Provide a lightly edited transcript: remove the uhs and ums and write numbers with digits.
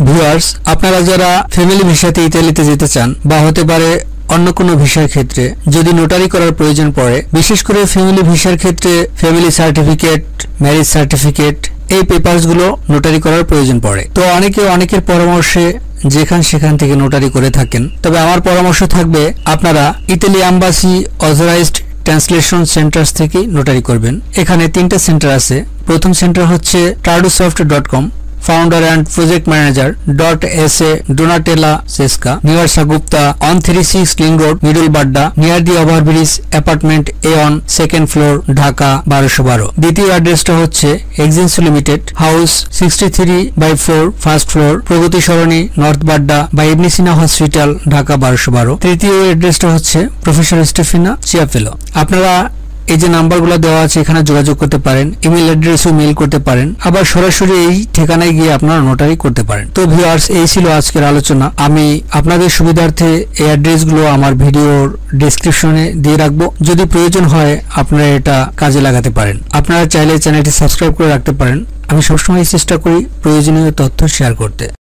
Viewers, আপনারা যারা family ভিসাতে ইতালিতে যেতে চান বা হতে পারে অন্য কোনো ভিসার ক্ষেত্রে যদি নোটারি করার প্রয়োজন পড়ে, বিশেষ করে ফ্যামিলি ভিসার ক্ষেত্রে ফ্যামিলি সার্টিফিকেট, ম্যারেজ সার্টিফিকেট, এই পেপারসগুলো নোটারি করার প্রয়োজন পড়ে। তো অনেকের পরামর্শে সেখান থেকে নোটারি করে থাকেন। তবে আমার পরামর্শ থাকবে আপনারা ইতালি এম্বাসি অথরাইজড ট্রান্সলেশন সেন্টার্স থেকে নোটারি করবেন। এখানে 3টা সেন্টার আছে। প্রথম সেন্টার হচ্ছে tradusoft.com, founder and project manager .sa Donatella Sesca, near Sagupta on 36 Ling Road, Middle Badda, near the overbridge, apartment A1, second floor, Dhaka 1212। দ্বিতীয় অ্যাড্রেসটা হচ্ছে এক্সেন্স লিমিটেড, হাউস 63/4, ফার্স্ট ফ্লোর, প্রগতি সরণি, নর্থ বাড্ডা বা ইবনে সিনা হসপিটাল, ঢাকা 1212। তৃতীয় অ্যাড্রেসটা হচ্ছে প্রফেসর স্টেফিনা চিয়াফেলো। আপনারা এই যে নাম্বারগুলো দেওয়া আছে এখানে যোগাযোগ করতে পারেন, ইমেল অ্যাড্রেসও মেইল করতে পারেন, আবার সরাসরি এই ঠিকানায় গিয়ে আপনারা নোটারি করতে পারেন। তো ভিউয়ার্স, এই ছিল আজকের আলোচনা। আমি আপনাদের সুবিধার্থে এই অ্যাড্রেসগুলো আমার ভিডিওর ডেসক্রিপশনে দিয়ে রাখবো। যদি প্রয়োজন হয় আপনারা এটা কাজে লাগাতে পারেন। আপনারা চাইলে চ্যানেলটি সাবস্ক্রাইব করে রাখতে পারেন। আমি সবসময় চেষ্টা করি প্রয়োজনীয় তথ্য শেয়ার করতে।